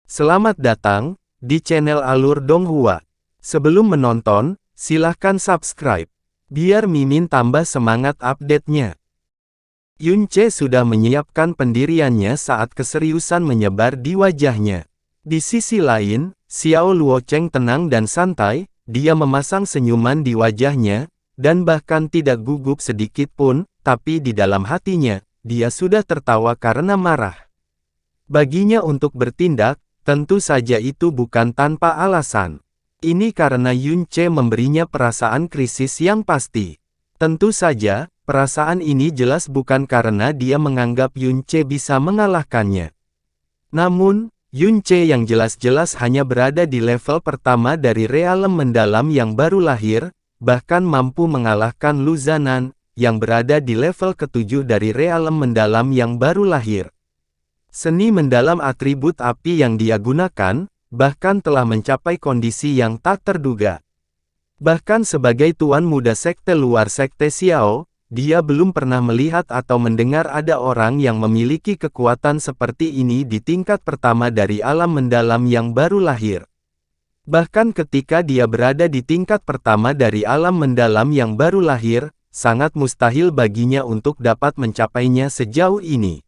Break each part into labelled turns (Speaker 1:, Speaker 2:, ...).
Speaker 1: Selamat datang di channel Alur Donghua. Sebelum menonton, silahkan subscribe, biar Mimin tambah semangat update-nya. Yunce sudah menyiapkan pendiriannya saat keseriusan menyebar di wajahnya. Di sisi lain, Xiao Luocheng tenang dan santai, dia memasang senyuman di wajahnya, dan bahkan tidak gugup sedikit pun, tapi di dalam hatinya, dia sudah tertawa karena marah. Baginya untuk bertindak, tentu saja itu bukan tanpa alasan. Ini karena Yunce memberinya perasaan krisis yang pasti. Tentu saja, perasaan ini jelas bukan karena dia menganggap Yunce bisa mengalahkannya. Namun, Yunce yang jelas-jelas hanya berada di level pertama dari realem mendalam yang baru lahir, bahkan mampu mengalahkan Lu Zanan, yang berada di level ketujuh dari realem mendalam yang baru lahir. Seni mendalam atribut api yang dia gunakan, bahkan telah mencapai kondisi yang tak terduga. Bahkan sebagai tuan muda sekte luar sekte Xiao, dia belum pernah melihat atau mendengar ada orang yang memiliki kekuatan seperti ini di tingkat pertama dari alam mendalam yang baru lahir. Bahkan ketika dia berada di tingkat pertama dari alam mendalam yang baru lahir, sangat mustahil baginya untuk dapat mencapainya sejauh ini.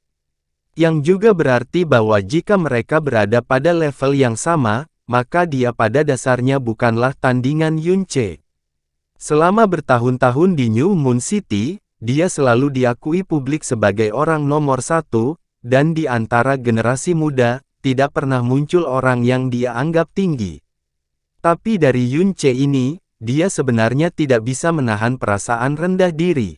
Speaker 1: Yang juga berarti bahwa jika mereka berada pada level yang sama, maka dia pada dasarnya bukanlah tandingan Yunce. Selama bertahun-tahun di New Moon City, dia selalu diakui publik sebagai orang nomor satu, dan di antara generasi muda, tidak pernah muncul orang yang dia anggap tinggi. Tapi dari Yunce ini, dia sebenarnya tidak bisa menahan perasaan rendah diri.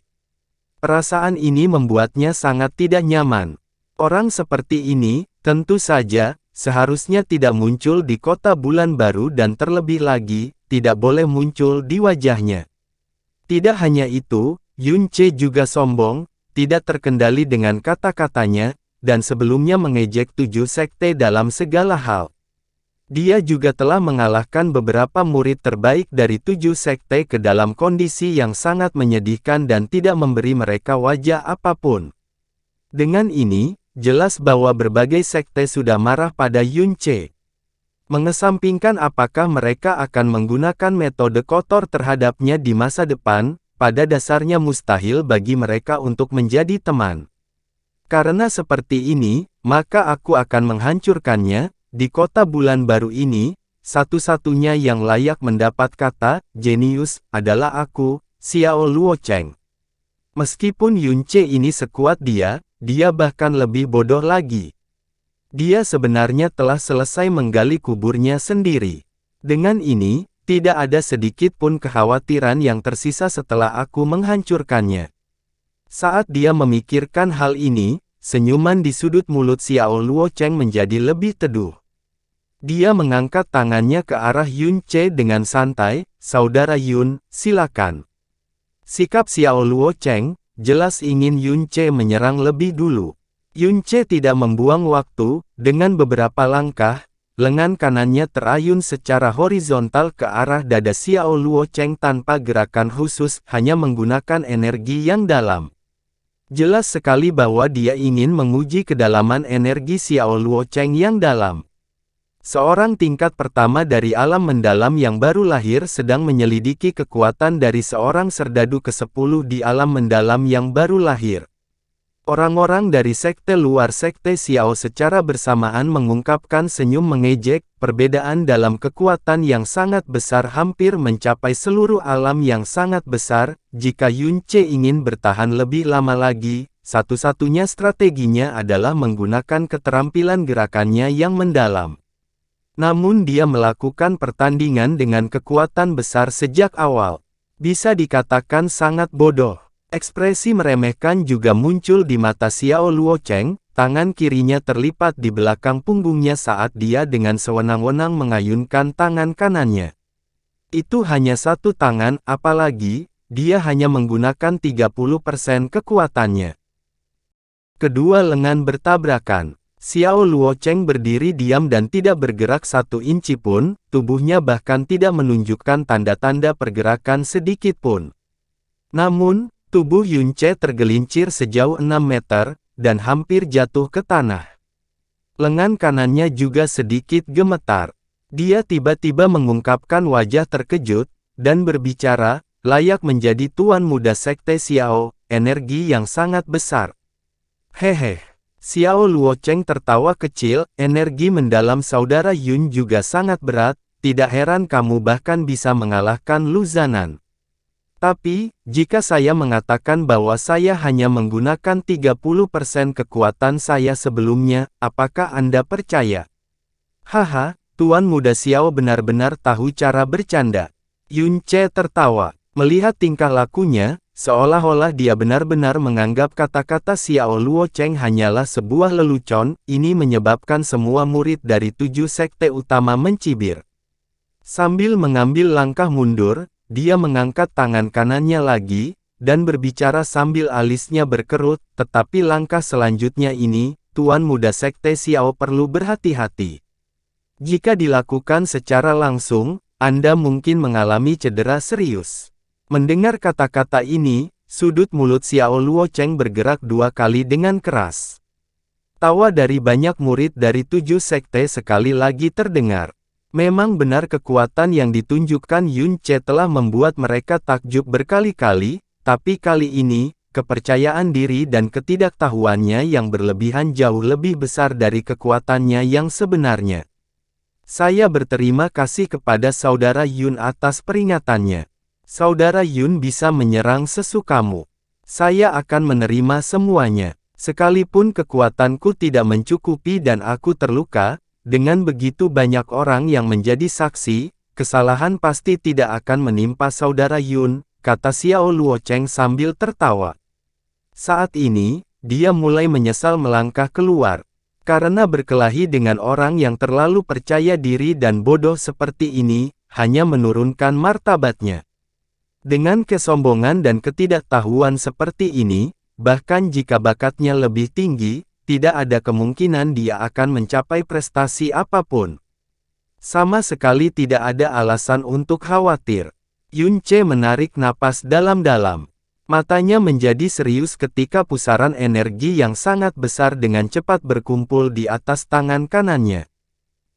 Speaker 1: Perasaan ini membuatnya sangat tidak nyaman. Orang seperti ini, tentu saja, seharusnya tidak muncul di kota bulan baru dan terlebih lagi, tidak boleh muncul di wajahnya. Tidak hanya itu, Yunce juga sombong, tidak terkendali dengan kata-katanya, dan sebelumnya mengejek 7 sekte dalam segala hal. Dia juga telah mengalahkan beberapa murid terbaik dari 7 sekte ke dalam kondisi yang sangat menyedihkan dan tidak memberi mereka wajah apapun. Dengan ini, jelas bahwa berbagai sekte sudah marah pada Yunce. Mengesampingkan apakah mereka akan menggunakan metode kotor terhadapnya di masa depan, pada dasarnya mustahil bagi mereka untuk menjadi teman. Karena seperti ini, maka aku akan menghancurkannya. Di kota bulan baru ini, satu-satunya yang layak mendapat kata jenius adalah aku, Xiao Luocheng. Meskipun Yunce ini sekuat dia bahkan lebih bodoh lagi. Dia sebenarnya telah selesai menggali kuburnya sendiri. Dengan ini, tidak ada sedikit pun kekhawatiran yang tersisa setelah aku menghancurkannya. Saat dia memikirkan hal ini, senyuman di sudut mulut Xiao Luocheng menjadi lebih teduh. Dia mengangkat tangannya ke arah Yunce dengan santai, "Saudara Yun, silakan." Sikap Xiao Luocheng jelas ingin Yunce menyerang lebih dulu. Yunce tidak membuang waktu, dengan beberapa langkah, lengan kanannya terayun secara horizontal ke arah dada Xiao Luocheng tanpa gerakan khusus, hanya menggunakan energi yang dalam. Jelas sekali bahwa dia ingin menguji kedalaman energi Xiao Luocheng yang dalam. Seorang tingkat pertama dari alam mendalam yang baru lahir sedang menyelidiki kekuatan dari seorang serdadu ke-10 di alam mendalam yang baru lahir. Orang-orang dari sekte luar sekte Xiao secara bersamaan mengungkapkan senyum mengejek, perbedaan dalam kekuatan yang sangat besar hampir mencapai seluruh alam yang sangat besar. Jika Yunce ingin bertahan lebih lama lagi, satu-satunya strateginya adalah menggunakan keterampilan gerakannya yang mendalam. Namun dia melakukan pertandingan dengan kekuatan besar sejak awal. Bisa dikatakan sangat bodoh. Ekspresi meremehkan juga muncul di mata Xiao Luocheng, tangan kirinya terlipat di belakang punggungnya saat dia dengan sewenang-wenang mengayunkan tangan kanannya. Itu hanya satu tangan, apalagi, dia hanya menggunakan 30% kekuatannya. Kedua lengan bertabrakan. Xiao Luocheng berdiri diam dan tidak bergerak 1 inci pun, tubuhnya bahkan tidak menunjukkan tanda-tanda pergerakan sedikit pun. Namun, tubuh Yunce tergelincir sejauh 6 meter, dan hampir jatuh ke tanah. Lengan kanannya juga sedikit gemetar. Dia tiba-tiba mengungkapkan wajah terkejut, dan berbicara, layak menjadi tuan muda Sekte Xiao, energi yang sangat besar. Hehe. Xiao Luocheng tertawa kecil, energi mendalam saudara Yun juga sangat berat, tidak heran kamu bahkan bisa mengalahkan Lu Zanan. Tapi, jika saya mengatakan bahwa saya hanya menggunakan 30% kekuatan saya sebelumnya, apakah Anda percaya? Haha, Tuan Muda Xiao benar-benar tahu cara bercanda. Yun Ce tertawa. Melihat tingkah lakunya, seolah-olah dia benar-benar menganggap kata-kata Xiao Luocheng hanyalah sebuah lelucon, ini menyebabkan semua murid dari 7 sekte utama mencibir. Sambil mengambil langkah mundur, dia mengangkat tangan kanannya lagi, dan berbicara sambil alisnya berkerut, tetapi langkah selanjutnya ini, Tuan Muda Sekte Xiao perlu berhati-hati. Jika dilakukan secara langsung, Anda mungkin mengalami cedera serius. Mendengar kata-kata ini, sudut mulut Xiao Luocheng bergerak 2 kali dengan keras. Tawa dari banyak murid dari 7 sekte sekali lagi terdengar. Memang benar kekuatan yang ditunjukkan Yun Ce telah membuat mereka takjub berkali-kali, tapi kali ini, kepercayaan diri dan ketidaktahuannya yang berlebihan jauh lebih besar dari kekuatannya yang sebenarnya. Saya berterima kasih kepada Saudara Yun atas peringatannya. Saudara Yun bisa menyerang sesukamu. Saya akan menerima semuanya. Sekalipun kekuatanku tidak mencukupi dan aku terluka, dengan begitu banyak orang yang menjadi saksi, kesalahan pasti tidak akan menimpa Saudara Yun, kata Xiao Luocheng sambil tertawa. Saat ini, dia mulai menyesal melangkah keluar. Karena berkelahi dengan orang yang terlalu percaya diri dan bodoh seperti ini, hanya menurunkan martabatnya. Dengan kesombongan dan ketidaktahuan seperti ini, bahkan jika bakatnya lebih tinggi, tidak ada kemungkinan dia akan mencapai prestasi apapun. Sama sekali tidak ada alasan untuk khawatir. Yun Ce menarik napas dalam-dalam. Matanya menjadi serius ketika pusaran energi yang sangat besar dengan cepat berkumpul di atas tangan kanannya.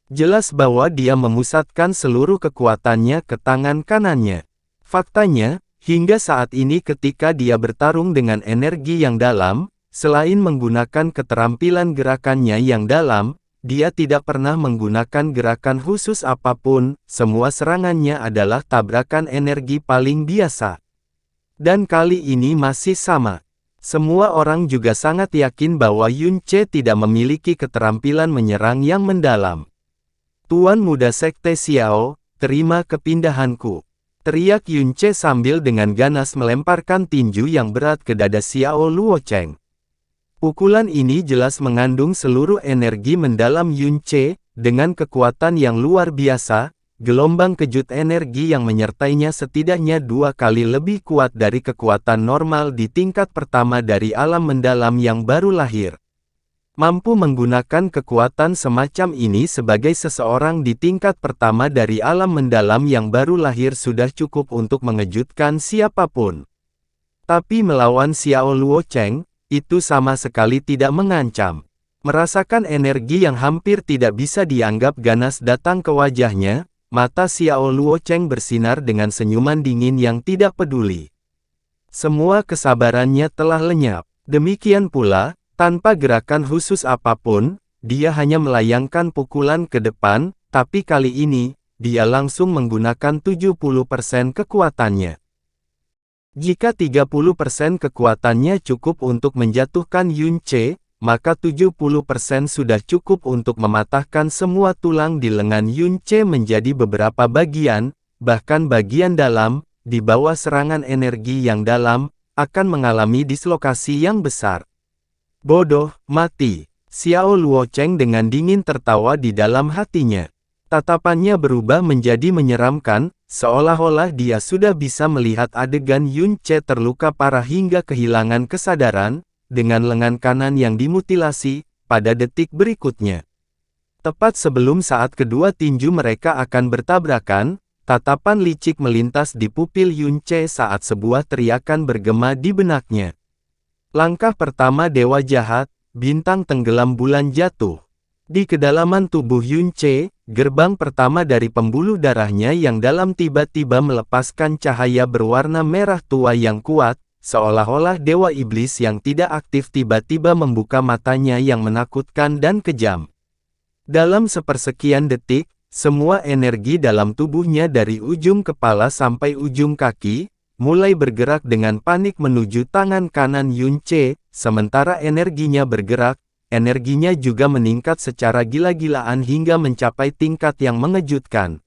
Speaker 1: Jelas bahwa dia memusatkan seluruh kekuatannya ke tangan kanannya. Faktanya, hingga saat ini ketika dia bertarung dengan energi yang dalam, selain menggunakan keterampilan gerakannya yang dalam, dia tidak pernah menggunakan gerakan khusus apapun, semua serangannya adalah tabrakan energi paling biasa. Dan kali ini masih sama. Semua orang juga sangat yakin bahwa Yun Ce tidak memiliki keterampilan menyerang yang mendalam. Tuan Muda Sekte Xiao, terima kepindahanku. Teriak Yun Ce sambil dengan ganas melemparkan tinju yang berat ke dada Xiao Luocheng. Pukulan ini jelas mengandung seluruh energi mendalam Yun Ce, dengan kekuatan yang luar biasa, gelombang kejut energi yang menyertainya setidaknya 2 kali lebih kuat dari kekuatan normal di tingkat pertama dari alam mendalam yang baru lahir. Mampu menggunakan kekuatan semacam ini sebagai seseorang di tingkat pertama dari alam mendalam yang baru lahir sudah cukup untuk mengejutkan siapapun. Tapi melawan Xiao Luocheng, itu sama sekali tidak mengancam. Merasakan energi yang hampir tidak bisa dianggap ganas datang ke wajahnya, mata Xiao Luocheng bersinar dengan senyuman dingin yang tidak peduli. Semua kesabarannya telah lenyap. Demikian pula, tanpa gerakan khusus apapun, dia hanya melayangkan pukulan ke depan, tapi kali ini, dia langsung menggunakan 70% kekuatannya. Jika 30% kekuatannya cukup untuk menjatuhkan Yun Ce, maka 70% sudah cukup untuk mematahkan semua tulang di lengan Yun Ce menjadi beberapa bagian, bahkan bagian dalam, di bawah serangan energi yang dalam, akan mengalami dislokasi yang besar. Bodoh, mati. Xiao Luocheng dengan dingin tertawa di dalam hatinya. Tatapannya berubah menjadi menyeramkan, seolah-olah dia sudah bisa melihat adegan Yun Ce terluka parah hingga kehilangan kesadaran, dengan lengan kanan yang dimutilasi, pada detik berikutnya. Tepat sebelum saat kedua tinju mereka akan bertabrakan, tatapan licik melintas di pupil Yun Ce saat sebuah teriakan bergema di benaknya. Langkah pertama Dewa Jahat, bintang tenggelam bulan jatuh. Di kedalaman tubuh Yunce, gerbang pertama dari pembuluh darahnya yang dalam tiba-tiba melepaskan cahaya berwarna merah tua yang kuat, seolah-olah dewa iblis yang tidak aktif tiba-tiba membuka matanya yang menakutkan dan kejam. Dalam sepersekian detik, semua energi dalam tubuhnya dari ujung kepala sampai ujung kaki, mulai bergerak dengan panik menuju tangan kanan Yunce, sementara energinya bergerak, energinya juga meningkat secara gila-gilaan hingga mencapai tingkat yang mengejutkan.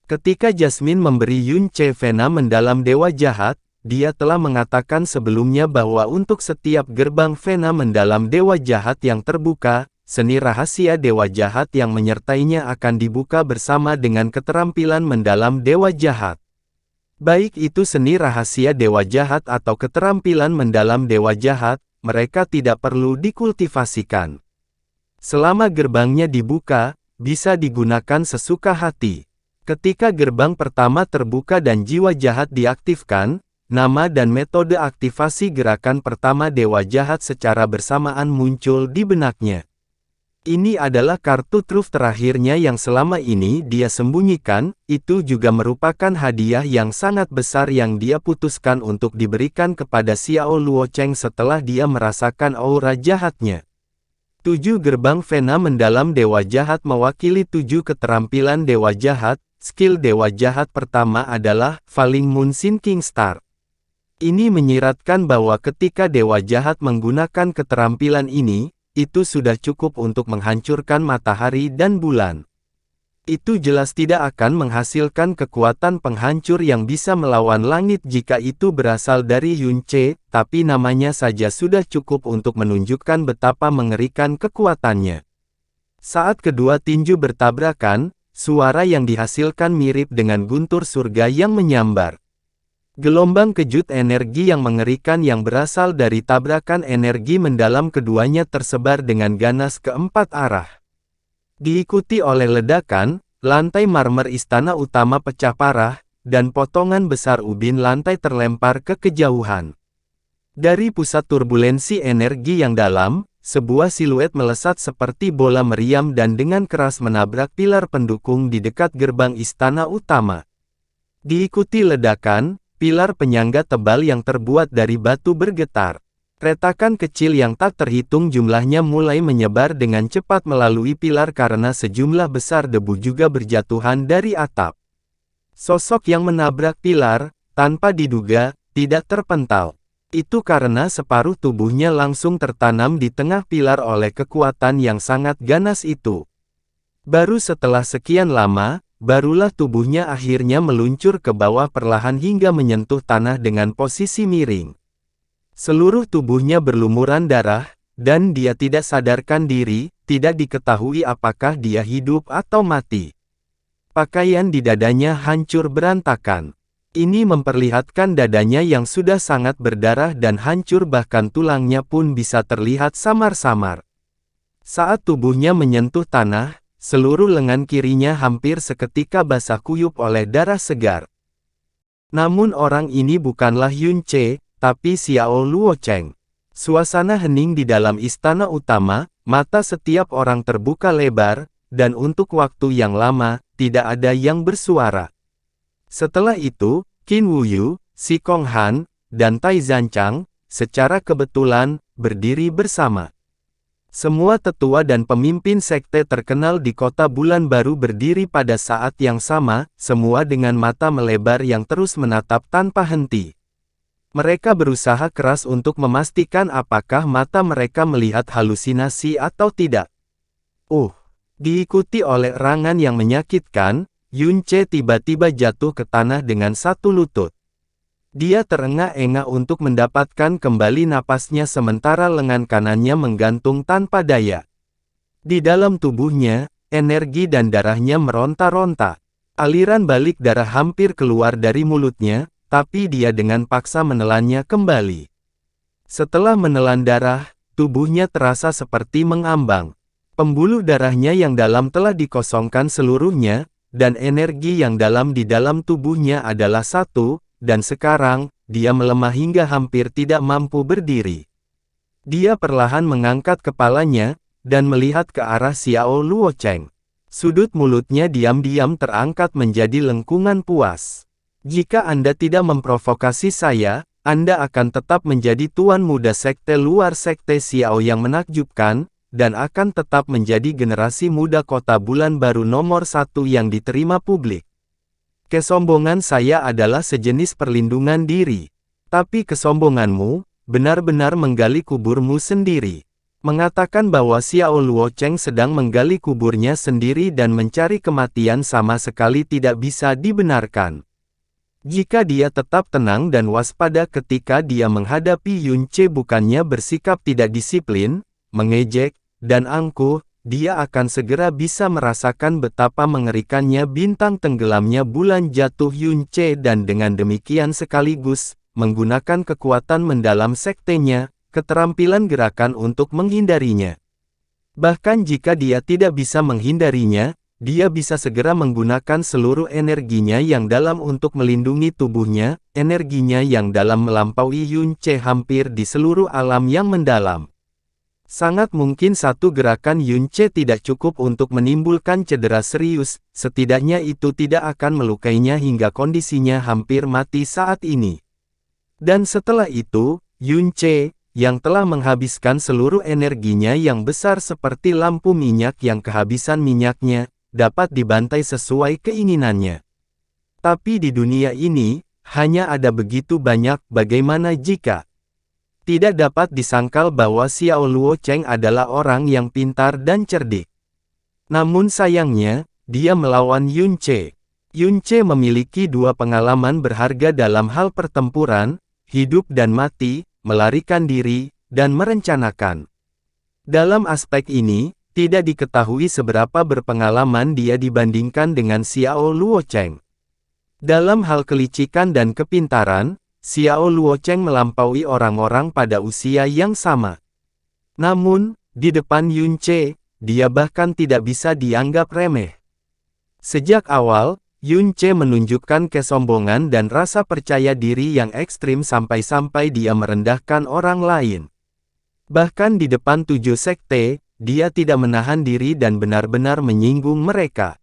Speaker 1: Ketika Jasmine memberi Yunce vena mendalam dewa jahat, dia telah mengatakan sebelumnya bahwa untuk setiap gerbang vena mendalam dewa jahat yang terbuka, seni rahasia dewa jahat yang menyertainya akan dibuka bersama dengan keterampilan mendalam dewa jahat. Baik itu seni rahasia dewa jahat atau keterampilan mendalam dewa jahat, mereka tidak perlu dikultivasikan. Selama gerbangnya dibuka, bisa digunakan sesuka hati. Ketika gerbang pertama terbuka dan jiwa jahat diaktifkan, nama dan metode aktivasi gerakan pertama dewa jahat secara bersamaan muncul di benaknya. Ini adalah kartu truf terakhirnya yang selama ini dia sembunyikan, itu juga merupakan hadiah yang sangat besar yang dia putuskan untuk diberikan kepada Xiao Luocheng setelah dia merasakan aura jahatnya. 7 gerbang vena mendalam dewa jahat mewakili 7 keterampilan dewa jahat, skill dewa jahat pertama adalah Falling Moon Sinking Star. Ini menyiratkan bahwa ketika dewa jahat menggunakan keterampilan ini, itu sudah cukup untuk menghancurkan matahari dan bulan. Itu jelas tidak akan menghasilkan kekuatan penghancur yang bisa melawan langit jika itu berasal dari Yunce, tapi namanya saja sudah cukup untuk menunjukkan betapa mengerikan kekuatannya. Saat kedua tinju bertabrakan, suara yang dihasilkan mirip dengan guntur surga yang menyambar. Gelombang kejut energi yang mengerikan yang berasal dari tabrakan energi mendalam keduanya tersebar dengan ganas ke 4 arah. Diikuti oleh ledakan, lantai marmer istana utama pecah parah, dan potongan besar ubin lantai terlempar ke kejauhan. Dari pusat turbulensi energi yang dalam, sebuah siluet melesat seperti bola meriam dan dengan keras menabrak pilar pendukung di dekat gerbang istana utama. Diikuti ledakan, pilar penyangga tebal yang terbuat dari batu bergetar. Retakan kecil yang tak terhitung jumlahnya mulai menyebar dengan cepat melalui pilar karena sejumlah besar debu juga berjatuhan dari atap. Sosok yang menabrak pilar, tanpa diduga, tidak terpental. Itu karena separuh tubuhnya langsung tertanam di tengah pilar oleh kekuatan yang sangat ganas itu. Baru setelah sekian lama, barulah tubuhnya akhirnya meluncur ke bawah perlahan hingga menyentuh tanah dengan posisi miring. Seluruh tubuhnya berlumuran darah, dan dia tidak sadarkan diri, tidak diketahui apakah dia hidup atau mati. Pakaian di dadanya hancur berantakan. Ini memperlihatkan dadanya yang sudah sangat berdarah dan hancur bahkan tulangnya pun bisa terlihat samar-samar. Saat tubuhnya menyentuh tanah, seluruh lengan kirinya hampir seketika basah kuyup oleh darah segar. Namun orang ini bukanlah Yunce, tapi Xiao Luocheng. Suasana hening di dalam istana utama, mata setiap orang terbuka lebar, dan untuk waktu yang lama, tidak ada yang bersuara. Setelah itu, Qin Wuyu, Si Kong Han, dan Tai Zanchang, secara kebetulan, berdiri bersama. Semua tetua dan pemimpin sekte terkenal di kota bulan baru berdiri pada saat yang sama, semua dengan mata melebar yang terus menatap tanpa henti. Mereka berusaha keras untuk memastikan apakah mata mereka melihat halusinasi atau tidak. Diikuti oleh erangan yang menyakitkan, Yunce tiba-tiba jatuh ke tanah dengan satu lutut. Dia terengah-engah untuk mendapatkan kembali napasnya sementara lengan kanannya menggantung tanpa daya. Di dalam tubuhnya, energi dan darahnya meronta-ronta. Aliran balik darah hampir keluar dari mulutnya, tapi dia dengan paksa menelannya kembali. Setelah menelan darah, tubuhnya terasa seperti mengambang. Pembuluh darahnya yang dalam telah dikosongkan seluruhnya, dan energi yang dalam di dalam tubuhnya adalah satu, dan sekarang, dia melemah hingga hampir tidak mampu berdiri. Dia perlahan mengangkat kepalanya, dan melihat ke arah Xiao Luocheng. Sudut mulutnya diam-diam terangkat menjadi lengkungan puas. Jika Anda tidak memprovokasi saya, Anda akan tetap menjadi tuan muda sekte luar sekte Xiao yang menakjubkan, dan akan tetap menjadi generasi muda kota bulan baru nomor 1 yang diterima publik. Kesombongan saya adalah sejenis perlindungan diri. Tapi kesombonganmu, benar-benar menggali kuburmu sendiri. Mengatakan bahwa Xiao Luocheng sedang menggali kuburnya sendiri dan mencari kematian sama sekali tidak bisa dibenarkan. Jika dia tetap tenang dan waspada ketika dia menghadapi Yun Ce bukannya bersikap tidak disiplin, mengejek, dan angkuh, dia akan segera bisa merasakan betapa mengerikannya bintang tenggelamnya bulan jatuh Yun Ce dan dengan demikian sekaligus, menggunakan kekuatan mendalam sektenya, keterampilan gerakan untuk menghindarinya. Bahkan jika dia tidak bisa menghindarinya, dia bisa segera menggunakan seluruh energinya yang dalam untuk melindungi tubuhnya, energinya yang dalam melampaui Yun Ce hampir di seluruh alam yang mendalam. Sangat mungkin satu gerakan Yun Ce tidak cukup untuk menimbulkan cedera serius, setidaknya itu tidak akan melukainya hingga kondisinya hampir mati saat ini. Dan setelah itu, Yun Ce, yang telah menghabiskan seluruh energinya yang besar seperti lampu minyak yang kehabisan minyaknya, dapat dibantai sesuai keinginannya. Tapi di dunia ini, hanya ada begitu banyak. Bagaimana jika tidak dapat disangkal bahwa Xiao Luocheng adalah orang yang pintar dan cerdik. Namun sayangnya, dia melawan Yun Ce. Yun Ce memiliki dua pengalaman berharga dalam hal pertempuran, hidup dan mati, melarikan diri, dan merencanakan. Dalam aspek ini, tidak diketahui seberapa berpengalaman dia dibandingkan dengan Xiao Luocheng. Dalam hal kelicikan dan kepintaran, Xiao Luocheng melampaui orang-orang pada usia yang sama. Namun, di depan Yun Ce, dia bahkan tidak bisa dianggap remeh. Sejak awal, Yun Ce menunjukkan kesombongan dan rasa percaya diri yang ekstrim sampai-sampai dia merendahkan orang lain. Bahkan di depan 7 sekte, dia tidak menahan diri dan benar-benar menyinggung mereka.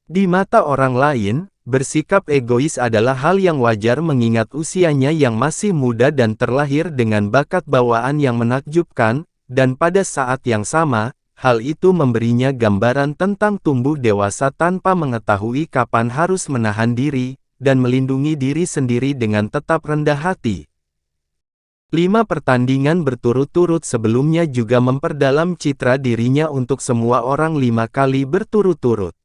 Speaker 1: Di mata orang lain, bersikap egois adalah hal yang wajar mengingat usianya yang masih muda dan terlahir dengan bakat bawaan yang menakjubkan, dan pada saat yang sama, hal itu memberinya gambaran tentang tumbuh dewasa tanpa mengetahui kapan harus menahan diri, dan melindungi diri sendiri dengan tetap rendah hati. 5 pertandingan berturut-turut sebelumnya juga memperdalam citra dirinya untuk semua orang 5 kali berturut-turut.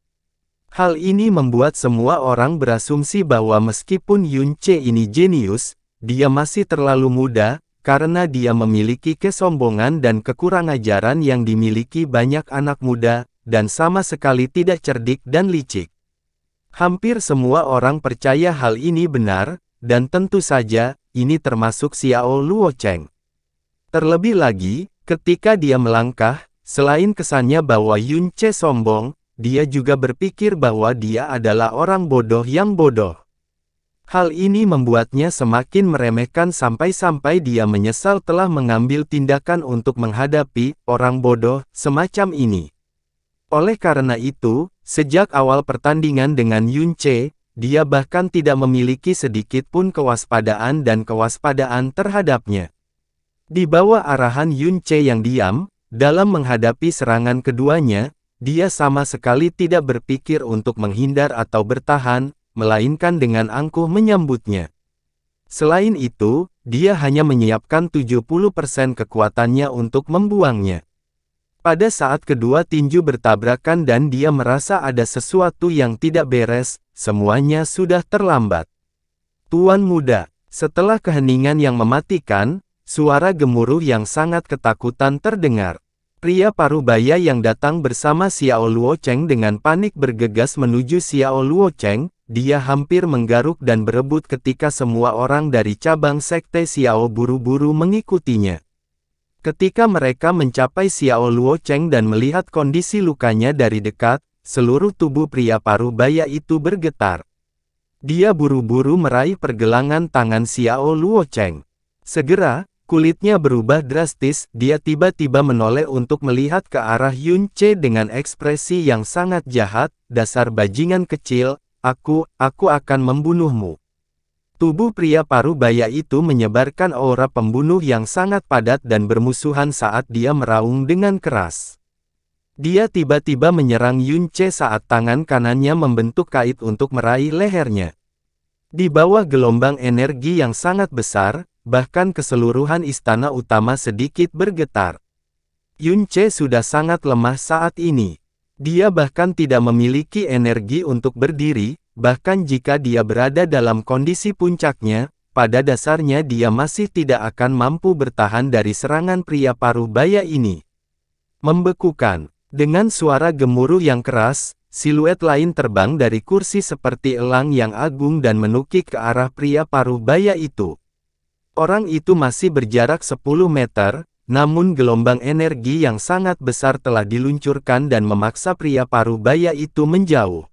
Speaker 1: Hal ini membuat semua orang berasumsi bahwa meskipun Yun Ce ini jenius, dia masih terlalu muda, karena dia memiliki kesombongan dan kekurangajaran yang dimiliki banyak anak muda, dan sama sekali tidak cerdik dan licik. Hampir semua orang percaya hal ini benar, dan tentu saja, ini termasuk Xiao Luocheng. Terlebih lagi, ketika dia melangkah, selain kesannya bahwa Yun Ce sombong, dia juga berpikir bahwa dia adalah orang bodoh yang bodoh. Hal ini membuatnya semakin meremehkan sampai-sampai dia menyesal telah mengambil tindakan untuk menghadapi orang bodoh semacam ini. Oleh karena itu, sejak awal pertandingan dengan Yun Ce, dia bahkan tidak memiliki sedikit pun kewaspadaan terhadapnya. Di bawah arahan Yun Ce yang diam, dalam menghadapi serangan keduanya, dia sama sekali tidak berpikir untuk menghindar atau bertahan, melainkan dengan angkuh menyambutnya. Selain itu, dia hanya menyiapkan 70% kekuatannya untuk membuangnya. Pada saat kedua tinju bertabrakan dan dia merasa ada sesuatu yang tidak beres, semuanya sudah terlambat. Tuan muda, setelah keheningan yang mematikan, suara gemuruh yang sangat ketakutan terdengar. Pria parubaya yang datang bersama Xiao Luocheng dengan panik bergegas menuju Xiao Luocheng, dia hampir menggaruk dan berebut ketika semua orang dari cabang sekte Xiao buru-buru mengikutinya. Ketika mereka mencapai Xiao Luocheng dan melihat kondisi lukanya dari dekat, seluruh tubuh pria parubaya itu bergetar. Dia buru-buru meraih pergelangan tangan Xiao Luocheng. Segera, Kulitnya berubah drastis, dia tiba-tiba menoleh untuk melihat ke arah Yun Ce dengan ekspresi yang sangat jahat, dasar bajingan kecil, aku akan membunuhmu. Tubuh pria paruh baya itu menyebarkan aura pembunuh yang sangat padat dan bermusuhan saat dia meraung dengan keras. Dia tiba-tiba menyerang Yun Ce saat tangan kanannya membentuk kait untuk meraih lehernya. Di bawah gelombang energi yang sangat besar, bahkan keseluruhan istana utama sedikit bergetar. Yun Ce sudah sangat lemah saat ini. Dia bahkan tidak memiliki energi untuk berdiri, bahkan jika dia berada dalam kondisi puncaknya, pada dasarnya dia masih tidak akan mampu bertahan dari serangan pria paruh baya ini. Membekukan. Dengan suara gemuruh yang keras, siluet lain terbang dari kursi seperti elang yang agung dan menukik ke arah pria paruh baya itu. Orang itu masih berjarak 10 meter, namun gelombang energi yang sangat besar telah diluncurkan dan memaksa pria paruh baya itu menjauh.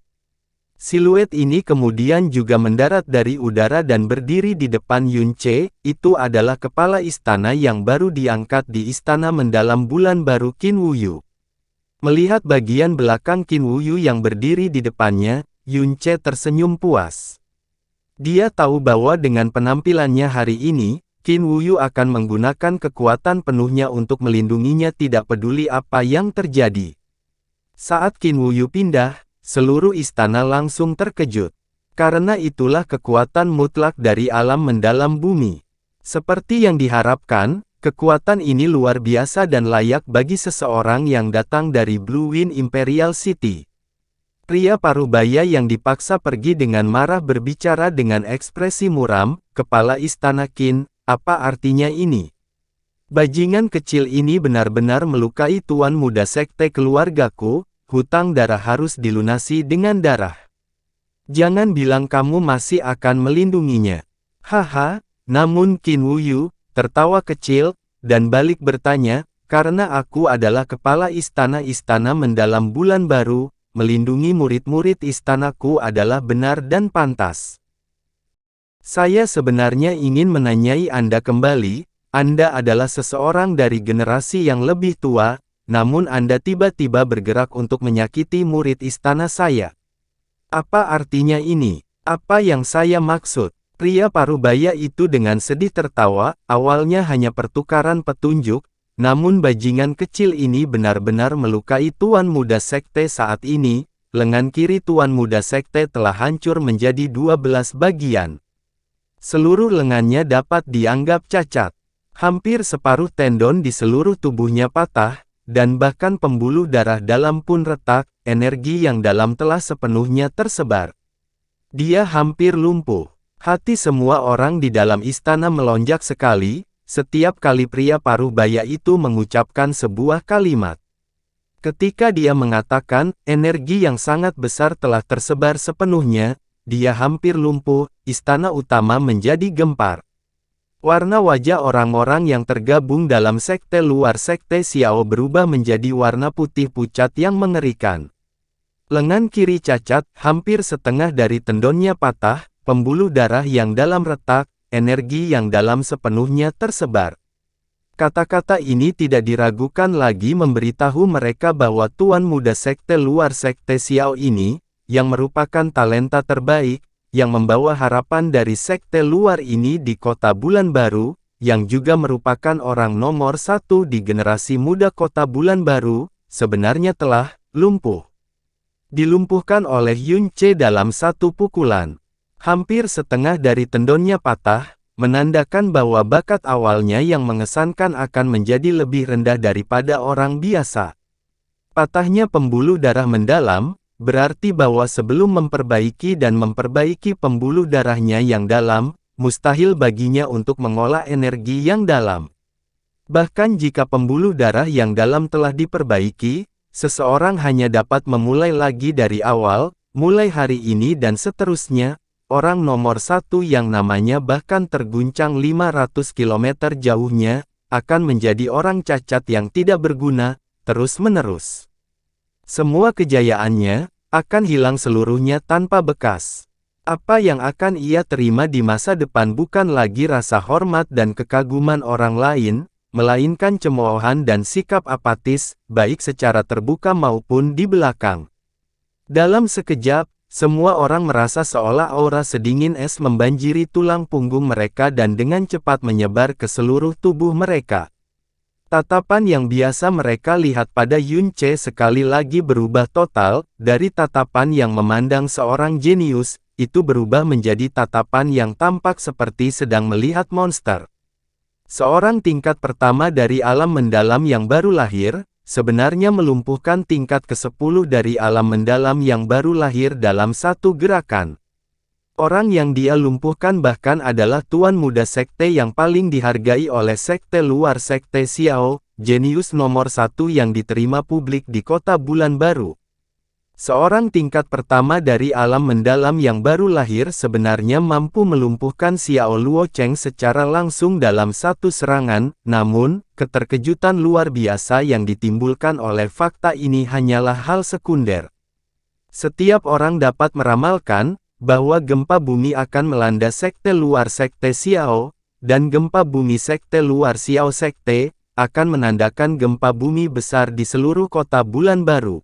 Speaker 1: Siluet ini kemudian juga mendarat dari udara dan berdiri di depan Yun Ce, itu adalah kepala istana yang baru diangkat di istana mendalam bulan baru Qin Wuyu. Melihat bagian belakang Qin Wuyu yang berdiri di depannya, Yun Ce tersenyum puas. Dia tahu bahwa dengan penampilannya hari ini, Qin Wuyu akan menggunakan kekuatan penuhnya untuk melindunginya tidak peduli apa yang terjadi. Saat Qin Wuyu pindah, seluruh istana langsung terkejut. Karena itulah kekuatan mutlak dari alam mendalam bumi. Seperti yang diharapkan, kekuatan ini luar biasa dan layak bagi seseorang yang datang dari Blue Wind Imperial City. Pria paruh baya yang dipaksa pergi dengan marah berbicara dengan ekspresi muram, kepala istana Qin, apa artinya ini? Bajingan kecil ini benar-benar melukai tuan muda sekte keluargaku, hutang darah harus dilunasi dengan darah. Jangan bilang kamu masih akan melindunginya. Haha, namun Qin Wuyu, tertawa kecil, dan balik bertanya, karena aku adalah kepala istana-istana mendalam bulan baru, melindungi murid-murid istanaku adalah benar dan pantas. Saya sebenarnya ingin menanyai Anda kembali, Anda adalah seseorang dari generasi yang lebih tua, namun Anda tiba-tiba bergerak untuk menyakiti murid istana saya. Apa artinya ini? Apa yang saya maksud? Pria paruh baya itu dengan sedih tertawa, awalnya hanya pertukaran petunjuk, namun bajingan kecil ini benar-benar melukai tuan muda sekte saat ini, lengan kiri tuan muda sekte telah hancur menjadi 12 bagian. Seluruh lengannya dapat dianggap cacat. Hampir separuh tendon di seluruh tubuhnya patah, dan bahkan pembuluh darah dalam pun retak, energi yang dalam telah sepenuhnya tersebar. Dia hampir lumpuh. Hati semua orang di dalam istana melonjak sekali, setiap kali pria paruh baya itu mengucapkan sebuah kalimat. Ketika dia mengatakan, energi yang sangat besar telah tersebar sepenuhnya, dia hampir lumpuh, istana utama menjadi gempar. Warna wajah orang-orang yang tergabung dalam sekte luar sekte Xiao berubah menjadi warna putih pucat yang mengerikan. Lengan kiri cacat, hampir setengah dari tendonnya patah, pembuluh darah yang dalam retak, energi yang dalam sepenuhnya tersebar. Kata-kata ini tidak diragukan lagi memberitahu mereka bahwa tuan muda sekte luar sekte Xiao ini, yang merupakan talenta terbaik, yang membawa harapan dari sekte luar ini di kota bulan baru, yang juga merupakan orang nomor 1 di generasi muda kota bulan baru, sebenarnya telah lumpuh. Dilumpuhkan oleh Yun Ce dalam satu pukulan. Hampir setengah dari tendonnya patah, menandakan bahwa bakat awalnya yang mengesankan akan menjadi lebih rendah daripada orang biasa. Patahnya pembuluh darah mendalam, berarti bahwa sebelum memperbaiki pembuluh darahnya yang dalam, mustahil baginya untuk mengolah energi yang dalam. Bahkan jika pembuluh darah yang dalam telah diperbaiki, seseorang hanya dapat memulai lagi dari awal, mulai hari ini dan seterusnya. Orang nomor 1 yang namanya bahkan terguncang 500 km jauhnya, akan menjadi orang cacat yang tidak berguna, terus-menerus. Semua kejayaannya, akan hilang seluruhnya tanpa bekas. Apa yang akan ia terima di masa depan bukan lagi rasa hormat dan kekaguman orang lain, melainkan cemoohan dan sikap apatis, baik secara terbuka maupun di belakang. Dalam sekejap, semua orang merasa seolah aura sedingin es membanjiri tulang punggung mereka dan dengan cepat menyebar ke seluruh tubuh mereka. Tatapan yang biasa mereka lihat pada Yun Ce sekali lagi berubah total, dari tatapan yang memandang seorang jenius, itu berubah menjadi tatapan yang tampak seperti sedang melihat monster. Seorang tingkat pertama dari alam mendalam yang baru lahir, sebenarnya melumpuhkan tingkat ke-10 dari alam mendalam yang baru lahir dalam satu gerakan. Orang yang dia lumpuhkan bahkan adalah tuan muda sekte yang paling dihargai oleh sekte luar sekte Xiao, jenius nomor 1 yang diterima publik di kota Bulan Baru. Seorang tingkat pertama dari alam mendalam yang baru lahir sebenarnya mampu melumpuhkan Xiao Luocheng secara langsung dalam satu serangan, namun, keterkejutan luar biasa yang ditimbulkan oleh fakta ini hanyalah hal sekunder. Setiap orang dapat meramalkan bahwa gempa bumi akan melanda sekte luar sekte Xiao, dan gempa bumi sekte luar Xiao sekte, akan menandakan gempa bumi besar di seluruh kota Bulan Baru.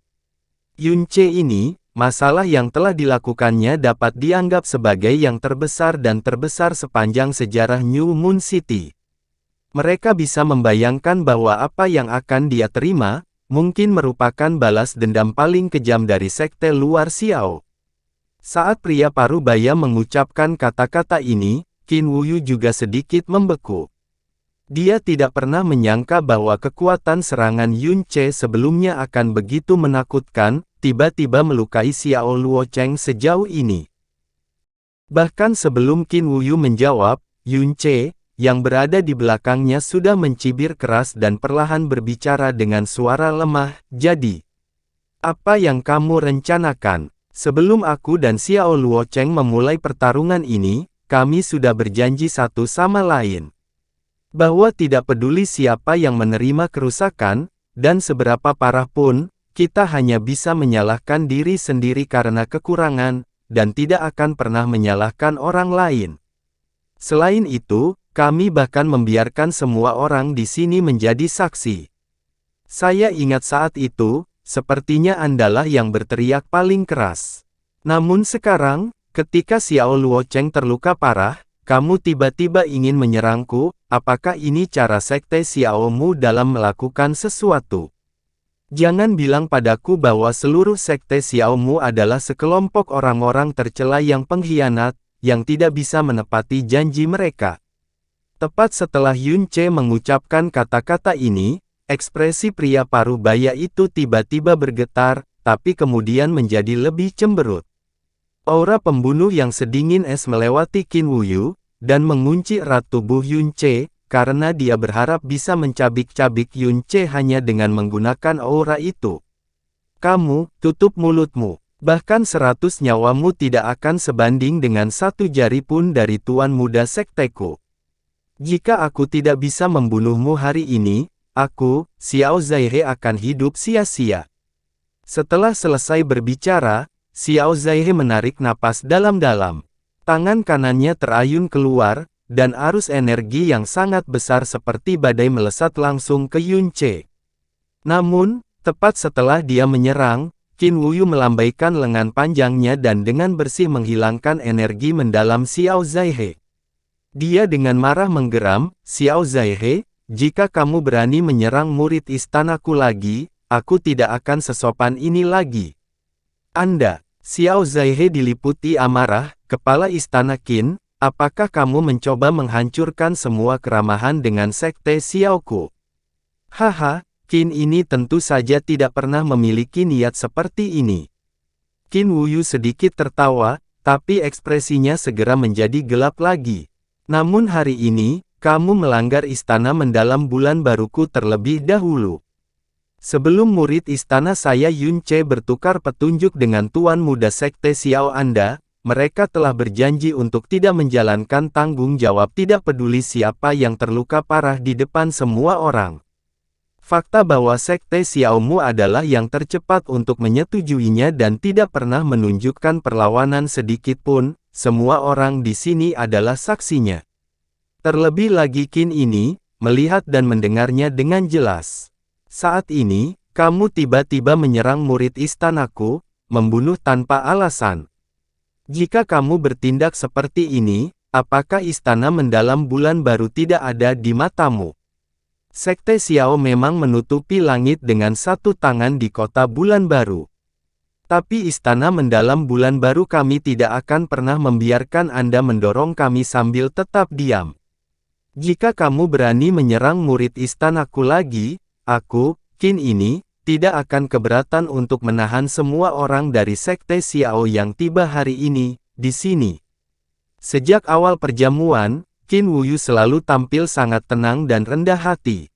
Speaker 1: Yun Ce ini, masalah yang telah dilakukannya dapat dianggap sebagai yang terbesar dan terbesar sepanjang sejarah New Moon City. Mereka bisa membayangkan bahwa apa yang akan dia terima, mungkin merupakan balas dendam paling kejam dari sekte luar Xiao. Saat pria parubaya mengucapkan kata-kata ini, Qin Wuyu juga sedikit membeku. Dia tidak pernah menyangka bahwa kekuatan serangan Yun Ce sebelumnya akan begitu menakutkan, tiba-tiba melukai Xiao Luocheng sejauh ini. Bahkan sebelum Qin Wuyu menjawab, Yun Ce, yang berada di belakangnya sudah mencibir keras dan perlahan berbicara dengan suara lemah, "Jadi, apa yang kamu rencanakan? Sebelum aku dan Xiao Luocheng memulai pertarungan ini, kami sudah berjanji satu sama lain. Bahwa tidak peduli siapa yang menerima kerusakan, dan seberapa parah pun, kita hanya bisa menyalahkan diri sendiri karena kekurangan, dan tidak akan pernah menyalahkan orang lain. Selain itu, kami bahkan membiarkan semua orang di sini menjadi saksi." Saya ingat saat itu, sepertinya Andalah yang berteriak paling keras. Namun sekarang, ketika Xiao Luocheng terluka parah, kamu tiba-tiba ingin menyerangku, apakah ini cara sekte Xiaomu dalam melakukan sesuatu? Jangan bilang padaku bahwa seluruh sekte Xiaomu adalah sekelompok orang-orang tercela yang pengkhianat, yang tidak bisa menepati janji mereka. Tepat setelah Yun Ce mengucapkan kata-kata ini, ekspresi pria parubaya itu tiba-tiba bergetar, tapi kemudian menjadi lebih cemberut. Aura pembunuh yang sedingin es melewati Qin Wuyu, dan mengunci erat tubuh Yun Ce, karena dia berharap bisa mencabik-cabik Yun Ce hanya dengan menggunakan aura itu. Kamu, tutup mulutmu. Bahkan 100 nyawamu tidak akan sebanding dengan satu jari pun dari tuan muda sekteku. Jika aku tidak bisa membunuhmu hari ini, aku, Xiao Zaihe akan hidup sia-sia. Setelah selesai berbicara, Xiao Zaihe menarik napas dalam-dalam. Tangan kanannya terayun keluar, dan arus energi yang sangat besar seperti badai melesat langsung ke Yun Ce. Namun, tepat setelah dia menyerang, Qin Wuyu melambaikan lengan panjangnya dan dengan bersih menghilangkan energi mendalam Xiao Zaihe. Dia dengan marah menggeram, "Xiao Zaihe, jika kamu berani menyerang murid istanaku lagi, aku tidak akan sesopan ini lagi." Anda, Xiao Zaihe diliputi amarah, "Kepala istana Qin, apakah kamu mencoba menghancurkan semua keramahan dengan sekte Xiaoku?" "Haha, Qin ini tentu saja tidak pernah memiliki niat seperti ini." Qin Wuyu sedikit tertawa, tapi ekspresinya segera menjadi gelap lagi. "Namun hari ini, kamu melanggar istana mendalam Bulan Baruku terlebih dahulu. Sebelum murid istana saya Yun Ce bertukar petunjuk dengan tuan muda sekte Xiao Anda, mereka telah berjanji untuk tidak menjalankan tanggung jawab tidak peduli siapa yang terluka parah di depan semua orang. Fakta bahwa Sekte Xiaomu adalah yang tercepat untuk menyetujuinya dan tidak pernah menunjukkan perlawanan sedikit pun, semua orang di sini adalah saksinya. Terlebih lagi Qin ini, melihat dan mendengarnya dengan jelas. Saat ini, kamu tiba-tiba menyerang murid istanaku, membunuh tanpa alasan. Jika kamu bertindak seperti ini, apakah istana mendalam bulan baru tidak ada di matamu? Sekte Xiao memang menutupi langit dengan satu tangan di kota bulan baru. Tapi istana mendalam bulan baru kami tidak akan pernah membiarkan Anda mendorong kami sambil tetap diam. Jika kamu berani menyerang murid istanaku lagi, aku, Qin ini, tidak akan keberatan untuk menahan semua orang dari Sekte Xiao yang tiba hari ini, di sini. Sejak awal perjamuan, Qin Wuyu selalu tampil sangat tenang dan rendah hati.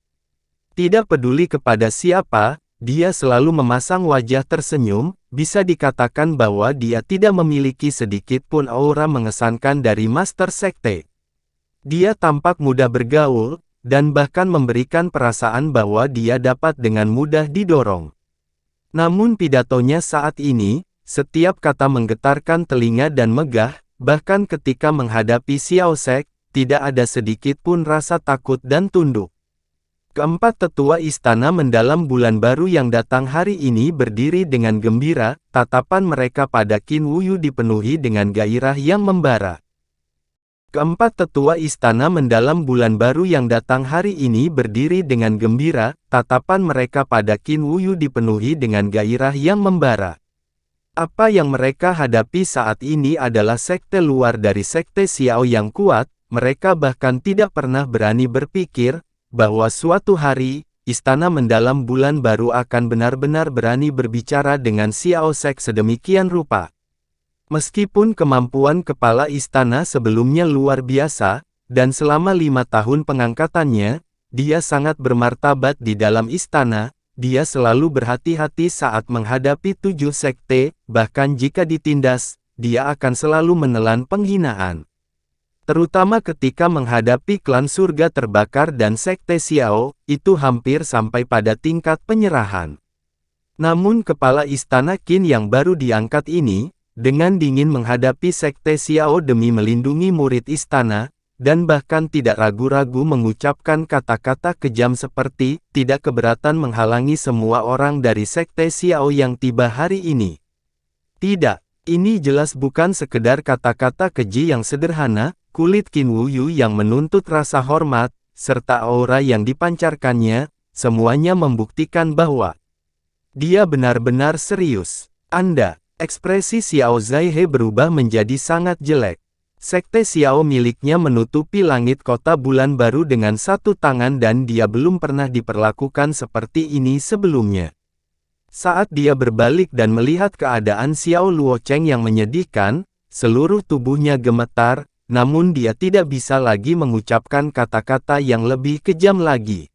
Speaker 1: Tidak peduli kepada siapa, dia selalu memasang wajah tersenyum, bisa dikatakan bahwa dia tidak memiliki sedikit pun aura mengesankan dari Master Sekte. Dia tampak mudah bergaul, dan bahkan memberikan perasaan bahwa dia dapat dengan mudah didorong. Namun pidatonya saat ini, setiap kata menggetarkan telinga dan megah, bahkan ketika menghadapi Xiao Sek, tidak ada sedikit pun rasa takut dan tunduk. Keempat tetua istana mendalam bulan baru yang datang hari ini berdiri dengan gembira, tatapan mereka pada Qin Wuyu dipenuhi dengan gairah yang membara. Keempat tetua istana mendalam bulan baru yang datang hari ini berdiri dengan gembira, tatapan mereka pada Qin Wuyu dipenuhi dengan gairah yang membara. Apa yang mereka hadapi saat ini adalah sekte luar dari Sekte Xiao yang kuat, mereka bahkan tidak pernah berani berpikir, bahwa suatu hari, istana mendalam bulan baru akan benar-benar berani berbicara dengan Xiao Sek sedemikian rupa. Meskipun kemampuan kepala istana sebelumnya luar biasa, dan selama 5 tahun pengangkatannya, dia sangat bermartabat di dalam istana, dia selalu berhati-hati saat menghadapi 7 sekte, bahkan jika ditindas, dia akan selalu menelan penghinaan. Terutama ketika menghadapi klan surga terbakar dan Sekte Xiao, itu hampir sampai pada tingkat penyerahan. Namun kepala istana Qin yang baru diangkat ini, dengan dingin menghadapi Sekte Xiao demi melindungi murid istana, dan bahkan tidak ragu-ragu mengucapkan kata-kata kejam seperti, tidak keberatan menghalangi semua orang dari Sekte Xiao yang tiba hari ini. Tidak, ini jelas bukan sekedar kata-kata keji yang sederhana, kulit Qin Wuyu yang menuntut rasa hormat, serta aura yang dipancarkannya, semuanya membuktikan bahwa dia benar-benar serius. Ekspresi Xiao Zaihe berubah menjadi sangat jelek. Sekte Xiao miliknya menutupi langit kota bulan baru dengan satu tangan dan dia belum pernah diperlakukan seperti ini sebelumnya. Saat dia berbalik dan melihat keadaan Xiao Luocheng yang menyedihkan, seluruh tubuhnya gemetar, namun dia tidak bisa lagi mengucapkan kata-kata yang lebih kejam lagi.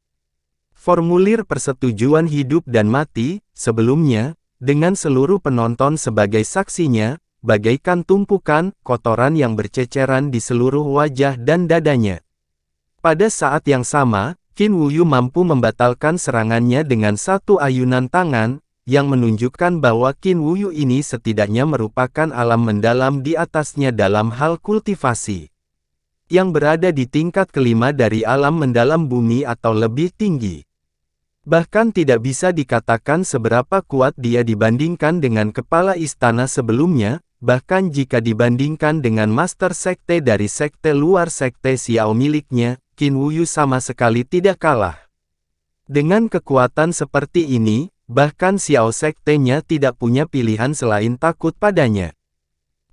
Speaker 1: Formulir persetujuan hidup dan mati, sebelumnya, dengan seluruh penonton sebagai saksinya, bagaikan tumpukan kotoran yang berceceran di seluruh wajah dan dadanya. Pada saat yang sama, Qin Wuyu mampu membatalkan serangannya dengan satu ayunan tangan, yang menunjukkan bahwa Qin Wuyu ini setidaknya merupakan alam mendalam di atasnya dalam hal kultivasi. Yang berada di tingkat kelima dari alam mendalam bumi atau lebih tinggi. Bahkan tidak bisa dikatakan seberapa kuat dia dibandingkan dengan kepala istana sebelumnya, bahkan jika dibandingkan dengan Master Sekte dari sekte luar Sekte Xiao miliknya, Qin Wuyu sama sekali tidak kalah. Dengan kekuatan seperti ini, bahkan Xiao Sektenya tidak punya pilihan selain takut padanya.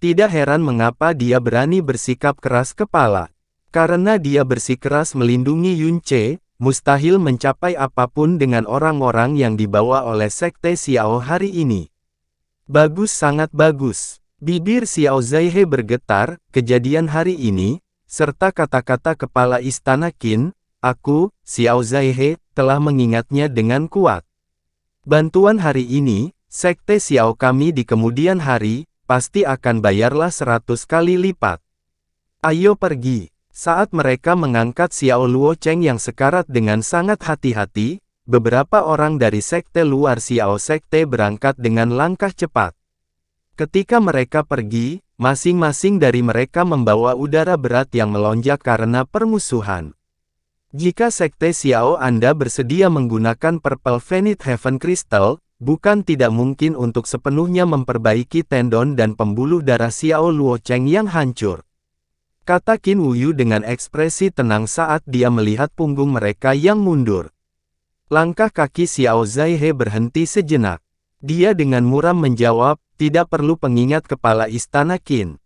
Speaker 1: Tidak heran mengapa dia berani bersikap keras kepala. Karena dia bersikeras melindungi Yun Ce, mustahil mencapai apapun dengan orang-orang yang dibawa oleh Sekte Xiao hari ini. Bagus, sangat bagus. Bibir Xiao Zaihe bergetar, kejadian hari ini, serta kata-kata kepala istana Qin, aku, Xiao Zaihe, telah mengingatnya dengan kuat. Bantuan hari ini, Sekte Xiao kami di kemudian hari, pasti akan bayarlah 100 kali lipat. Ayo pergi. Saat mereka mengangkat Xiao Luocheng yang sekarat dengan sangat hati-hati, beberapa orang dari sekte luar Xiao Sekte berangkat dengan langkah cepat. Ketika mereka pergi, masing-masing dari mereka membawa udara berat yang melonjak karena permusuhan. Jika Sekte Xiao Anda bersedia menggunakan Purple Vanith Heaven Crystal, bukan tidak mungkin untuk sepenuhnya memperbaiki tendon dan pembuluh darah Xiao Luocheng yang hancur. Kata Qin Wuyu dengan ekspresi tenang saat dia melihat punggung mereka yang mundur. Langkah kaki Xiao Zaihe berhenti sejenak. Dia dengan muram menjawab, tidak perlu pengingat kepala istana Qin.